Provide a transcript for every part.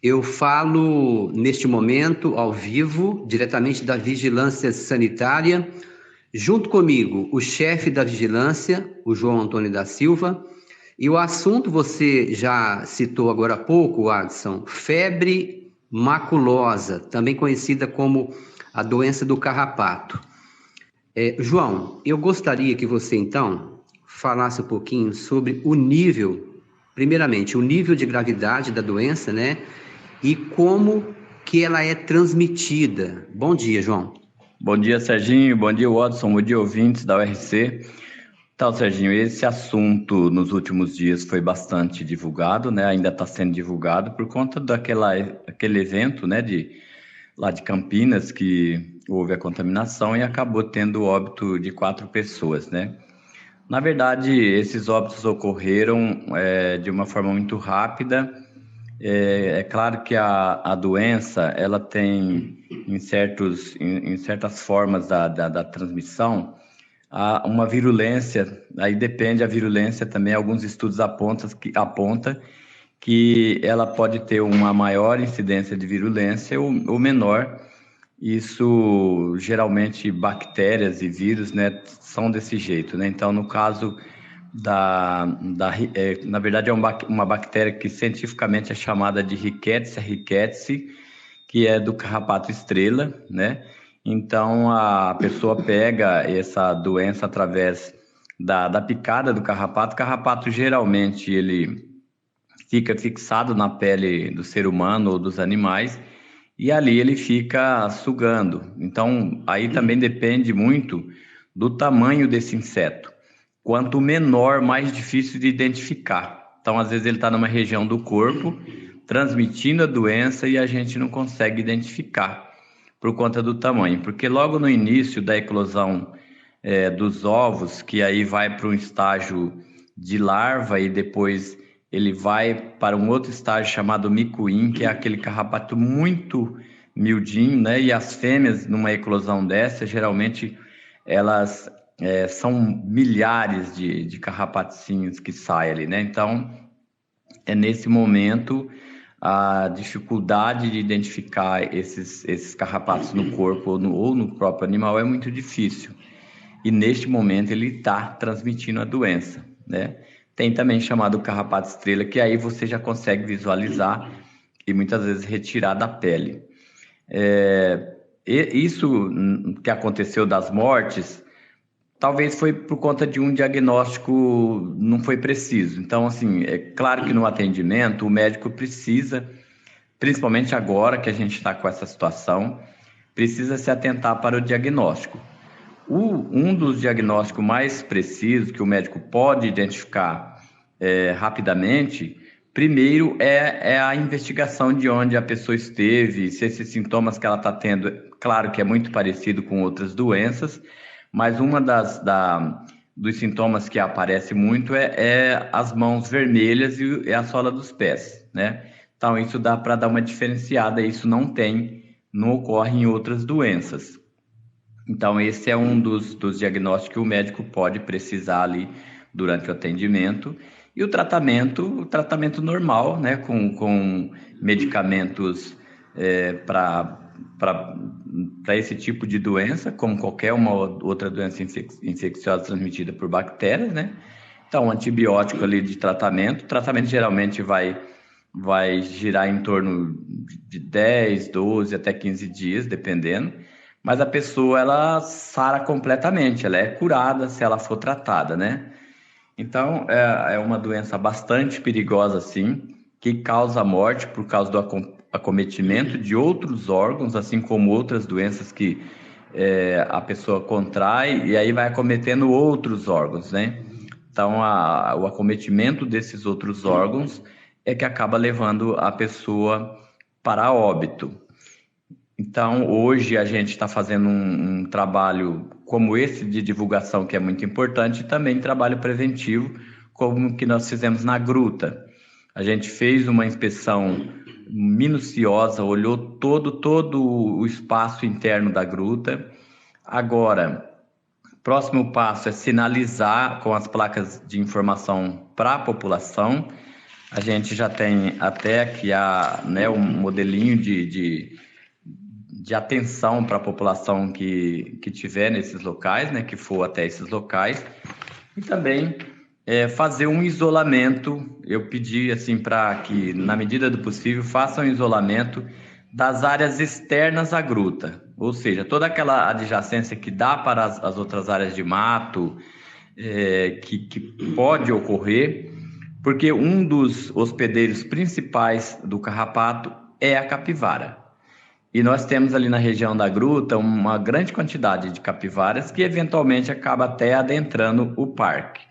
Eu falo neste momento, ao vivo, diretamente da Vigilância Sanitária, junto comigo, o chefe da Vigilância, o João Antônio da Silva, e o assunto você já citou agora há pouco, Adson, febre maculosa, também conhecida como a doença do carrapato. João, eu gostaria que você então falasse um pouquinho sobre o nível, primeiramente, o nível de gravidade da doença, né? E como que ela é transmitida. Bom dia, João. Bom dia, Serginho. Bom dia, Watson. Bom dia, ouvintes da URC. Então, Serginho, esse assunto nos últimos dias foi bastante divulgado, né? Ainda está sendo divulgado por conta daquele evento, né? Lá de Campinas, que houve a contaminação e acabou tendo o óbito de 4 pessoas, né? Na verdade, esses óbitos ocorreram de uma forma muito rápida. É claro que a doença, ela tem, em certas formas da transmissão, uma virulência, aí depende a virulência também, alguns estudos apontam que ela pode ter uma maior incidência de virulência ou menor. Isso, geralmente, bactérias e vírus, né, são desse jeito, né? Então, no caso na verdade, é uma bactéria que cientificamente é chamada de Rickettsia rickettsii, que é do carrapato estrela, né? Então, a pessoa pega essa doença através da picada do carrapato. O carrapato, geralmente, ele fica fixado na pele do ser humano ou dos animais, e ali ele fica sugando. Então, aí também depende muito do tamanho desse inseto. Quanto menor, mais difícil de identificar. Então, às vezes ele está numa região do corpo, transmitindo a doença e a gente não consegue identificar por conta do tamanho. Porque logo no início da eclosão dos ovos, que aí vai para um estágio de larva e depois ele vai para um outro estágio chamado micuim, que é aquele carrapato muito miudinho, né? E as fêmeas, numa eclosão dessa, geralmente elas são milhares de carrapatinhos que saem ali, né? Então, é nesse momento a dificuldade de identificar esses carrapatos no corpo ou no próprio animal é muito difícil. E neste momento ele está transmitindo a doença, né? Tem também chamado carrapato estrela, que aí você já consegue visualizar e muitas vezes retirar da pele. Isso que aconteceu das mortes, talvez foi por conta de um diagnóstico não foi preciso. Então, assim, é claro que no atendimento o médico precisa, principalmente agora que a gente está com essa situação, precisa se atentar para o diagnóstico. Um dos diagnósticos mais precisos que o médico pode identificar rapidamente, primeiro é a investigação de onde a pessoa esteve, se esses sintomas que ela está tendo, claro que é muito parecido com outras doenças, mas uma dos sintomas que aparece muito é as mãos vermelhas e a sola dos pés, né? Então isso dá para dar uma diferenciada, isso não ocorre em outras doenças. Então, esse é um dos diagnósticos que o médico pode precisar ali durante o atendimento. E o tratamento normal, né, com medicamentos para esse tipo de doença, como qualquer uma outra doença infecciosa transmitida por bactérias, né? Então, antibiótico ali de tratamento. O tratamento geralmente vai girar em torno de 10, 12 até 15 dias, dependendo. Mas a pessoa, ela sara completamente, ela é curada se ela for tratada, né? Então, é uma doença bastante perigosa, sim, que causa morte por causa do acometimento de outros órgãos, assim como outras doenças que a pessoa contrai e aí vai acometendo outros órgãos, né? Então, o acometimento desses outros órgãos é que acaba levando a pessoa para óbito. Então, hoje a gente está fazendo um trabalho como esse de divulgação, que é muito importante, e também trabalho preventivo, como que nós fizemos na gruta. A gente fez uma inspeção minuciosa, olhou todo o espaço interno da gruta. Agora, próximo passo é sinalizar com as placas de informação para a população. A gente já tem até aqui um modelinho de atenção para a população que tiver nesses locais, né, que for até esses locais. E também fazer um isolamento. Eu pedi assim para que, na medida do possível, façam um isolamento das áreas externas à gruta, ou seja, toda aquela adjacência que dá para as outras áreas de mato, que pode ocorrer, porque um dos hospedeiros principais do carrapato é a capivara. E nós temos ali na região da gruta uma grande quantidade de capivaras que eventualmente acaba até adentrando o parque.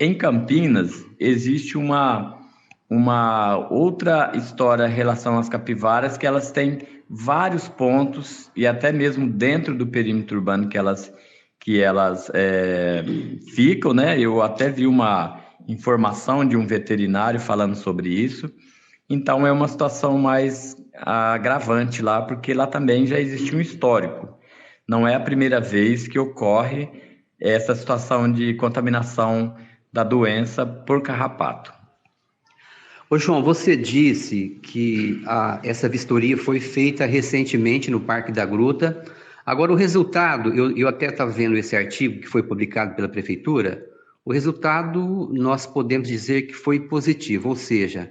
Em Campinas, existe uma outra história em relação às capivaras, que elas têm vários pontos, e até mesmo dentro do perímetro urbano que elas ficam, né? Eu até vi uma informação de um veterinário falando sobre isso. Então, é uma situação mais agravante lá, porque lá também já existe um histórico. Não é a primeira vez que ocorre essa situação de contaminação da doença por carrapato. Ô João, você disse que essa vistoria foi feita recentemente no Parque da Gruta. Agora, o resultado, eu até estava vendo esse artigo que foi publicado pela Prefeitura, o resultado nós podemos dizer que foi positivo, ou seja,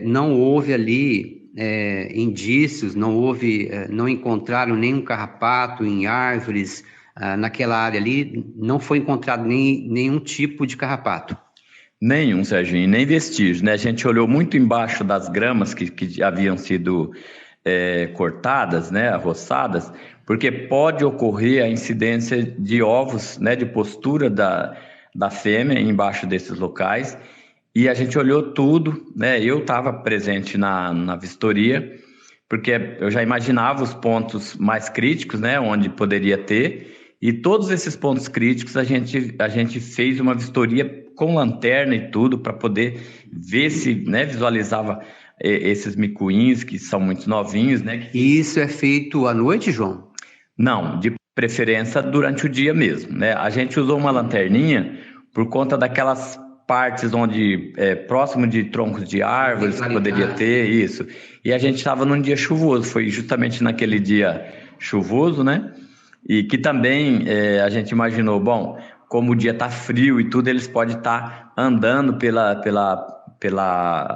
não houve ali indícios, não encontraram nenhum carrapato em árvores, naquela área ali, não foi encontrado nenhum tipo de carrapato. Nenhum, Serginho, nem vestígio, né? A gente olhou muito embaixo das gramas que haviam sido cortadas, né, arroçadas, porque pode ocorrer a incidência de ovos, né, de postura da fêmea embaixo desses locais. E a gente olhou tudo, né? Eu estava presente na vistoria, porque eu já imaginava os pontos mais críticos, né, onde poderia ter, e todos esses pontos críticos a gente fez uma vistoria com lanterna e tudo, para poder ver se, né, visualizava esses micuins, que são muito novinhos, né? E isso é feito à noite, João? Não, de preferência durante o dia mesmo, né? A gente usou uma lanterninha por conta daquelas partes onde próximo de troncos de árvores que poderia ter isso. E a gente estava num dia chuvoso, foi justamente naquele dia chuvoso, né? E que também a gente imaginou, bom, como o dia está frio e tudo, eles podem estar andando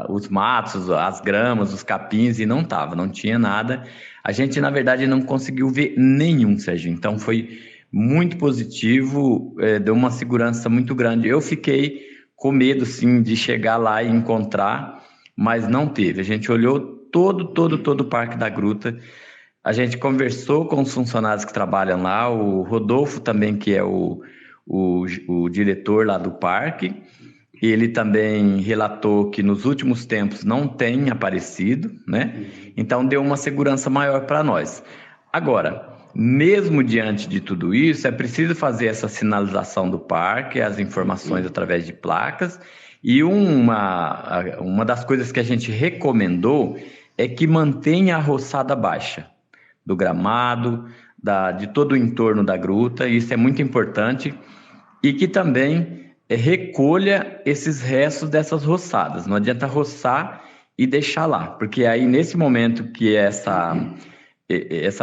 os matos, as gramas, os capins, e não tinha nada. A gente, na verdade, não conseguiu ver nenhum, Sérgio. Então, foi muito positivo, deu uma segurança muito grande. Eu fiquei com medo, sim, de chegar lá e encontrar, mas não teve. A gente olhou todo o Parque da Gruta, a gente conversou com os funcionários que trabalham lá, o Rodolfo também, que é o diretor lá do parque. Ele também relatou que nos últimos tempos não tem aparecido, né? Então deu uma segurança maior para nós. Agora, mesmo diante de tudo isso, é preciso fazer essa sinalização do parque, as informações através de placas, e uma das coisas que a gente recomendou é que mantenha a roçada baixa do gramado, de todo o entorno da gruta. Isso é muito importante, e que também recolha esses restos dessas roçadas. Não adianta roçar e deixar lá, porque aí nesse momento que essa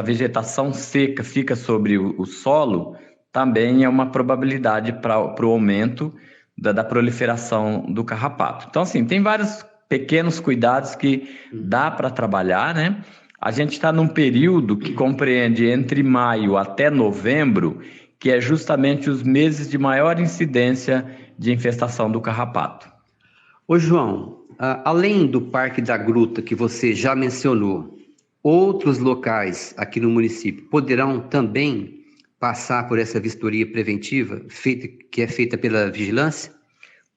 vegetação seca fica sobre o solo, também é uma probabilidade para o aumento da proliferação do carrapato. Então, assim, tem vários pequenos cuidados que dá para trabalhar, né? A gente está num período que compreende entre maio até novembro, que é justamente os meses de maior incidência de infestação do carrapato. Ô João, além do Parque da Gruta que você já mencionou, outros locais aqui no município poderão também passar por essa vistoria preventiva que é feita pela vigilância?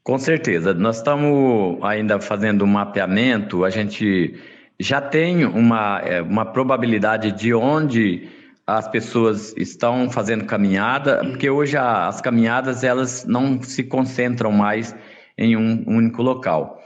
Com certeza. Nós estamos ainda fazendo um mapeamento, a gente já tem uma probabilidade de onde as pessoas estão fazendo caminhada, porque hoje as caminhadas elas não se concentram mais em um único local.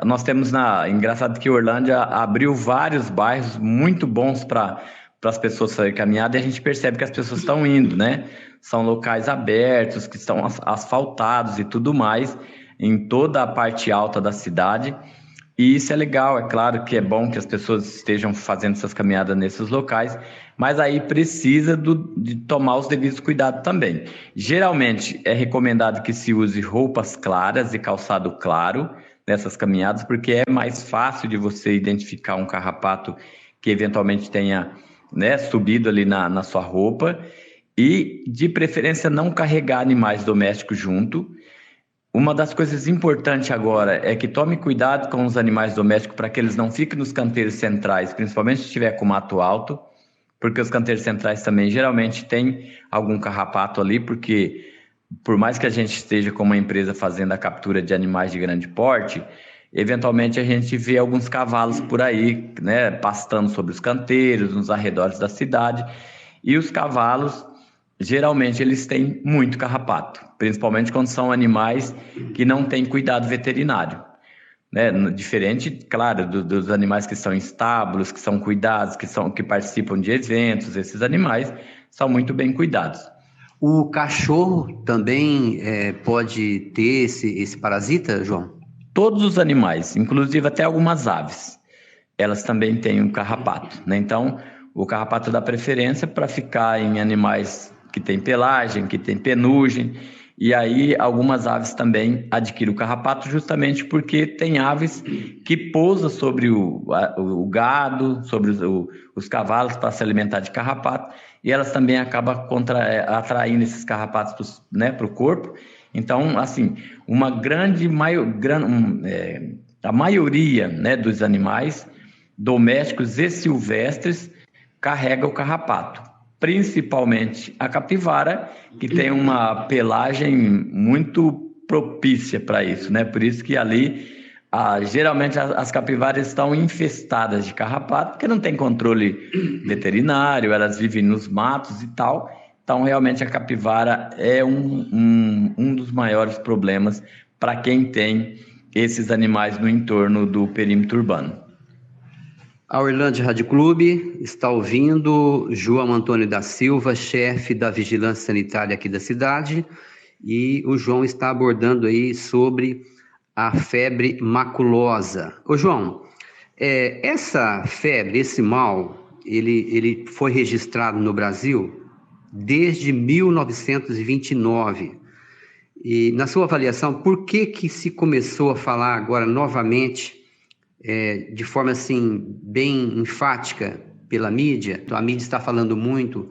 Nós temos engraçado que Orlândia abriu vários bairros muito bons para as pessoas fazerem caminhada, e a gente percebe que as pessoas estão indo, né? São locais abertos, que estão asfaltados e tudo mais. em toda a parte alta da cidade. E isso é legal, é claro que é bom que as pessoas estejam fazendo essas caminhadas nesses locais, mas aí precisa de tomar os devidos cuidados também. Geralmente é recomendado que se use roupas claras e calçado claro nessas caminhadas, porque é mais fácil de você identificar um carrapato que eventualmente tenha, né, subido ali na sua roupa, e de preferência não carregar animais domésticos junto. Uma das coisas importantes agora é que tome cuidado com os animais domésticos para que eles não fiquem nos canteiros centrais, principalmente se estiver com mato alto, porque os canteiros centrais também geralmente têm algum carrapato ali, porque por mais que a gente esteja com uma empresa fazendo a captura de animais de grande porte, eventualmente a gente vê alguns cavalos por aí, né, pastando sobre os canteiros, nos arredores da cidade, e os cavalos geralmente eles têm muito carrapato, principalmente quando são animais que não têm cuidado veterinário, né? Diferente, claro, dos animais que são em estábulos, que são cuidados, que participam de eventos, esses animais são muito bem cuidados. O cachorro também pode ter esse parasita, João? Todos os animais, inclusive até algumas aves, elas também têm um carrapato, né? Então, o carrapato dá preferência para ficar em animais que tem pelagem, que tem penugem, e aí algumas aves também adquirem o carrapato justamente porque tem aves que pousam sobre o gado, sobre os cavalos para se alimentar de carrapato, e elas também acabam atraindo esses carrapatos, né, para o corpo. Então, assim, a maioria, né, dos animais domésticos e silvestres carrega o carrapato. Principalmente a capivara, que tem uma pelagem muito propícia para isso, né? Por isso que ali, geralmente as capivaras estão infestadas de carrapato, porque não tem controle veterinário, elas vivem nos matos e tal. Então, realmente, a capivara é um dos maiores problemas para quem tem esses animais no entorno do perímetro urbano. A Uerlândia Rádio Clube está ouvindo João Antônio da Silva, chefe da Vigilância Sanitária aqui da cidade, e o João está abordando aí sobre a febre maculosa. Ô João, essa febre, esse mal, ele foi registrado no Brasil desde 1929. E na sua avaliação, por que se começou a falar agora novamente de forma assim bem enfática pela mídia? A mídia está falando muito,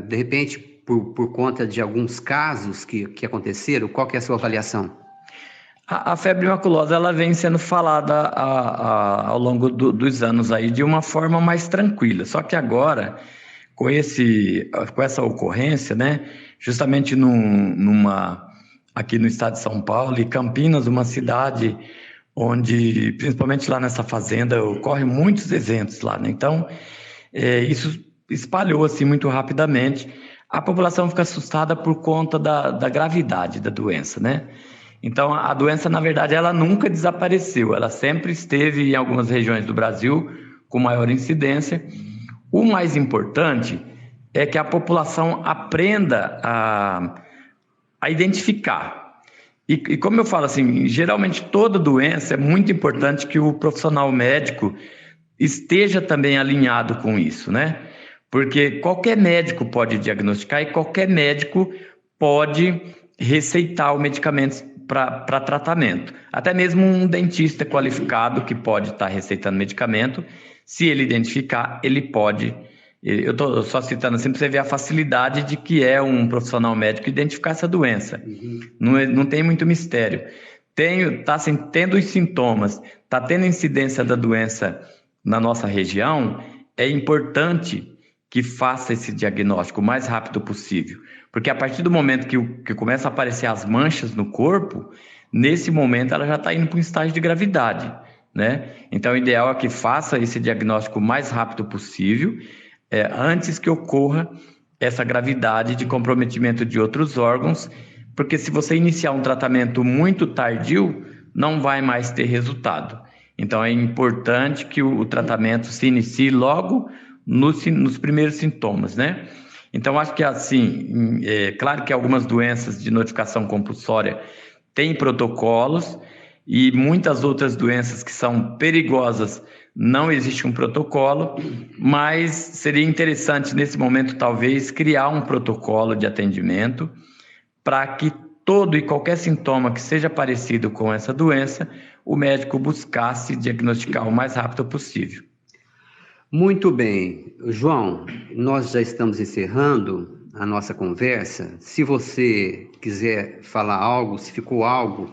de repente por conta de alguns casos que aconteceram. Qual que é a sua avaliação? A febre maculosa ela vem sendo falada ao longo dos anos aí de uma forma mais tranquila, só que agora com essa ocorrência, né, justamente aqui no estado de São Paulo e Campinas, uma cidade onde, principalmente lá nessa fazenda, ocorrem muitos eventos lá, né? Então, isso espalhou assim muito rapidamente. A população fica assustada por conta da gravidade da doença, né? Então, a doença, na verdade, ela nunca desapareceu. Ela sempre esteve em algumas regiões do Brasil com maior incidência. O mais importante é que a população aprenda a identificar. E como eu falo assim, geralmente toda doença é muito importante que o profissional médico esteja também alinhado com isso, né? Porque qualquer médico pode diagnosticar e qualquer médico pode receitar o medicamento para tratamento. Até mesmo um dentista qualificado que pode estar receitando medicamento, se ele identificar, ele pode. Eu estou só citando assim para você ver a facilidade de que é um profissional médico identificar essa doença. Uhum. Não tem muito mistério. Está tendo os sintomas, está tendo incidência da doença na nossa região, é importante que faça esse diagnóstico o mais rápido possível. Porque a partir do momento que começa a aparecer as manchas no corpo, nesse momento ela já está indo para um estágio de gravidade, né? Então o ideal é que faça esse diagnóstico o mais rápido possível, antes que ocorra essa gravidade de comprometimento de outros órgãos, porque se você iniciar um tratamento muito tardio, não vai mais ter resultado. Então é importante que o tratamento se inicie logo nos primeiros sintomas, né? Então acho que assim, claro que algumas doenças de notificação compulsória tem protocolos, e muitas outras doenças que são perigosas não existe um protocolo, mas seria interessante nesse momento talvez criar um protocolo de atendimento para que todo e qualquer sintoma que seja parecido com essa doença, o médico buscasse diagnosticar o mais rápido possível. Muito bem. João, nós já estamos encerrando a nossa conversa. Se você quiser falar algo, se ficou algo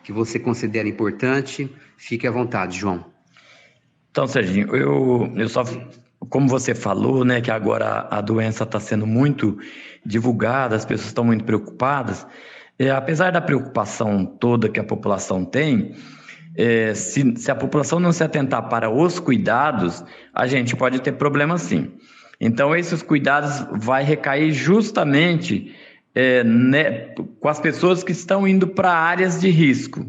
que você considera importante, fique à vontade, João. Então, Serginho, eu só, como você falou, né, que agora a doença está sendo muito divulgada, as pessoas estão muito preocupadas, apesar da preocupação toda que a população tem, se a população não se atentar para os cuidados, a gente pode ter problema sim. Então, esses cuidados vai recair justamente com as pessoas que estão indo para áreas de risco.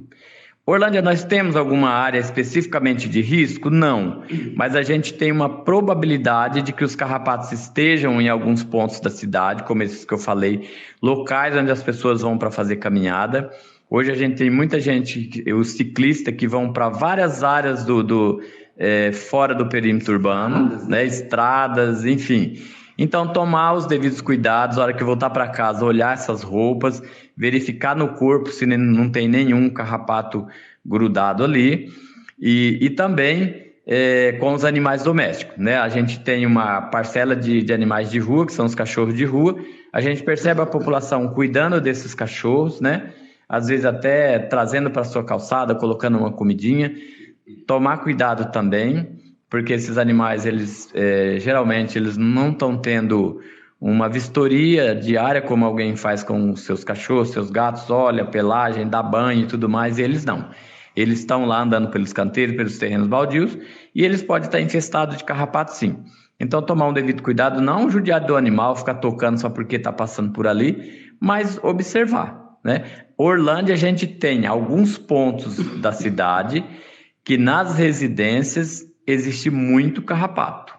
Orlândia, nós temos alguma área especificamente de risco? Não, mas a gente tem uma probabilidade de que os carrapatos estejam em alguns pontos da cidade, como esses que eu falei, locais onde as pessoas vão para fazer caminhada. Hoje a gente tem muita gente, os ciclistas que vão para várias áreas fora do perímetro urbano, né, estradas, enfim. Então, tomar os devidos cuidados, na hora que voltar para casa, olhar essas roupas, verificar no corpo se não tem nenhum carrapato grudado ali. E também com os animais domésticos, né? A gente tem uma parcela de animais de rua, que são os cachorros de rua. A gente percebe a população cuidando desses cachorros, né? Às vezes até trazendo para a sua calçada, colocando uma comidinha. Tomar cuidado também, porque esses animais, geralmente, eles não estão tendo uma vistoria diária, como alguém faz com os seus cachorros, seus gatos, olha, pelagem, dá banho e tudo mais, e eles não. Eles estão lá andando pelos canteiros, pelos terrenos baldios, e eles podem estar infestados de carrapato, sim. Então, tomar um devido cuidado, não judiar do animal, ficar tocando só porque está passando por ali, mas observar, né? Orlândia, a gente tem alguns pontos da cidade que nas residências existe muito carrapato.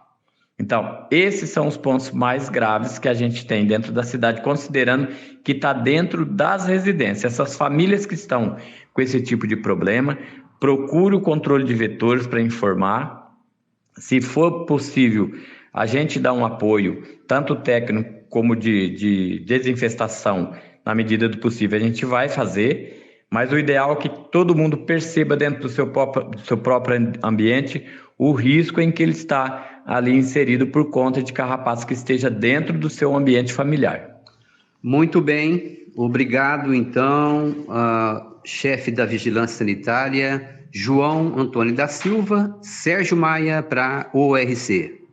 Então, esses são os pontos mais graves que a gente tem dentro da cidade, considerando que está dentro das residências. Essas famílias que estão com esse tipo de problema, procure o controle de vetores para informar. Se for possível, a gente dá um apoio, tanto técnico como de desinfestação, na medida do possível, a gente vai fazer. Mas o ideal é que todo mundo perceba dentro do seu próprio ambiente o risco em que ele está ali inserido por conta de carrapatos que esteja dentro do seu ambiente familiar. Muito bem, obrigado então, chefe da Vigilância Sanitária, João Antônio da Silva, Sérgio Maia para ORC.